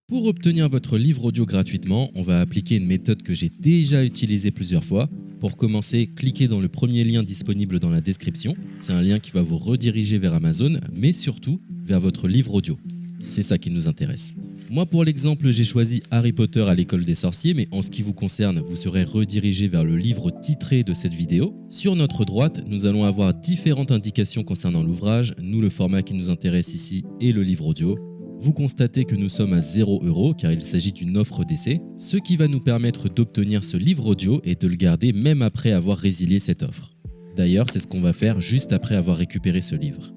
Pour obtenir votre livre audio gratuitement, on va appliquer une méthode que j'ai déjà utilisée plusieurs fois. Pour commencer, cliquez dans le premier lien disponible dans la description. C'est un lien qui va vous rediriger vers Amazon, mais surtout vers votre livre audio. C'est ça qui nous intéresse. Moi, pour l'exemple, j'ai choisi Harry Potter à l'école des sorciers, mais en ce qui vous concerne, vous serez redirigé vers le livre titré de cette vidéo. Sur notre droite, nous allons avoir différentes indications concernant l'ouvrage. Nous, le format qui nous intéresse ici est le livre audio. Vous constatez que nous sommes à 0 € car il s'agit d'une offre d'essai, ce qui va nous permettre d'obtenir ce livre audio et de le garder même après avoir résilié cette offre. D'ailleurs, c'est ce qu'on va faire juste après avoir récupéré ce livre.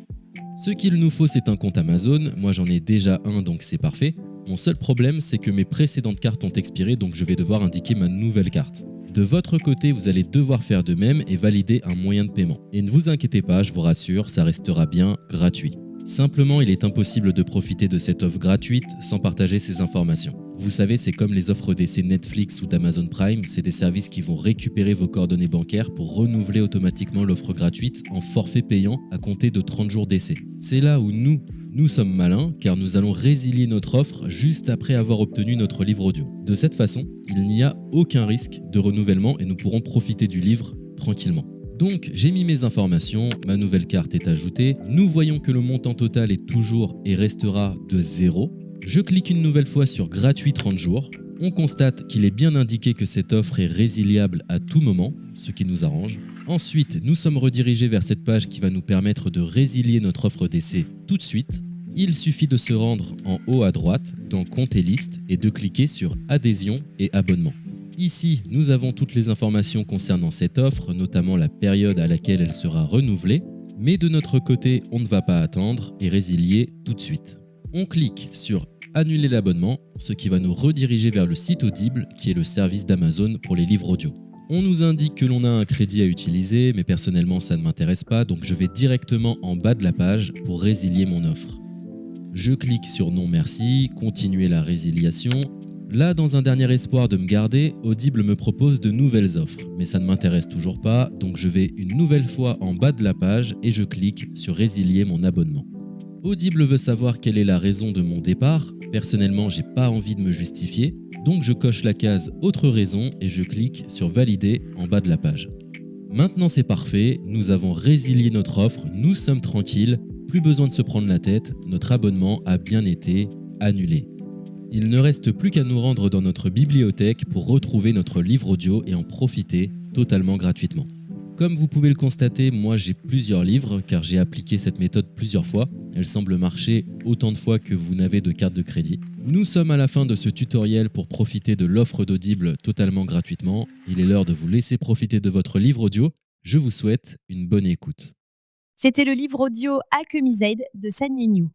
Ce qu'il nous faut, c'est un compte Amazon. Moi, j'en ai déjà un, donc c'est parfait. Mon seul problème, c'est que mes précédentes cartes ont expiré, donc je vais devoir indiquer ma nouvelle carte. De votre côté, vous allez devoir faire de même et valider un moyen de paiement. Et ne vous inquiétez pas, je vous rassure, ça restera bien gratuit. Simplement, il est impossible de profiter de cette offre gratuite sans partager ces informations. Vous savez, c'est comme les offres d'essai Netflix ou d'Amazon Prime, c'est des services qui vont récupérer vos coordonnées bancaires pour renouveler automatiquement l'offre gratuite en forfait payant à compter de 30 jours d'essai. C'est là où nous sommes malins car nous allons résilier notre offre juste après avoir obtenu notre livre audio. De cette façon, il n'y a aucun risque de renouvellement et nous pourrons profiter du livre tranquillement. Donc, j'ai mis mes informations, ma nouvelle carte est ajoutée. Nous voyons que le montant total est toujours et restera de 0. Je clique une nouvelle fois sur gratuit 30 jours. On constate qu'il est bien indiqué que cette offre est résiliable à tout moment, ce qui nous arrange. Ensuite, nous sommes redirigés vers cette page qui va nous permettre de résilier notre offre d'essai tout de suite. Il suffit de se rendre en haut à droite dans Compte et liste et de cliquer sur Adhésion et abonnement. Ici, nous avons toutes les informations concernant cette offre, notamment la période à laquelle elle sera renouvelée, mais de notre côté, on ne va pas attendre et résilier tout de suite. On clique sur Annuler l'abonnement, ce qui va nous rediriger vers le site Audible, qui est le service d'Amazon pour les livres audio. On nous indique que l'on a un crédit à utiliser, mais personnellement ça ne m'intéresse pas, donc je vais directement en bas de la page pour résilier mon offre. Je clique sur Non merci, continuer la résiliation. Là, dans un dernier espoir de me garder, Audible me propose de nouvelles offres, mais ça ne m'intéresse toujours pas, donc je vais une nouvelle fois en bas de la page et je clique sur Résilier mon abonnement. Audible veut savoir quelle est la raison de mon départ. Personnellement, j'ai pas envie de me justifier, donc je coche la case Autre raison et je clique sur Valider en bas de la page. Maintenant c'est parfait, nous avons résilié notre offre, nous sommes tranquilles, plus besoin de se prendre la tête, notre abonnement a bien été annulé. Il ne reste plus qu'à nous rendre dans notre bibliothèque pour retrouver notre livre audio et en profiter totalement gratuitement. Comme vous pouvez le constater, moi j'ai plusieurs livres car j'ai appliqué cette méthode plusieurs fois. Elle semble marcher autant de fois que vous n'avez de carte de crédit. Nous sommes à la fin de ce tutoriel pour profiter de l'offre d'Audible totalement gratuitement. Il est l'heure de vous laisser profiter de votre livre audio. Je vous souhaite une bonne écoute. C'était le livre audio Alchemy's Aid de San Minyu.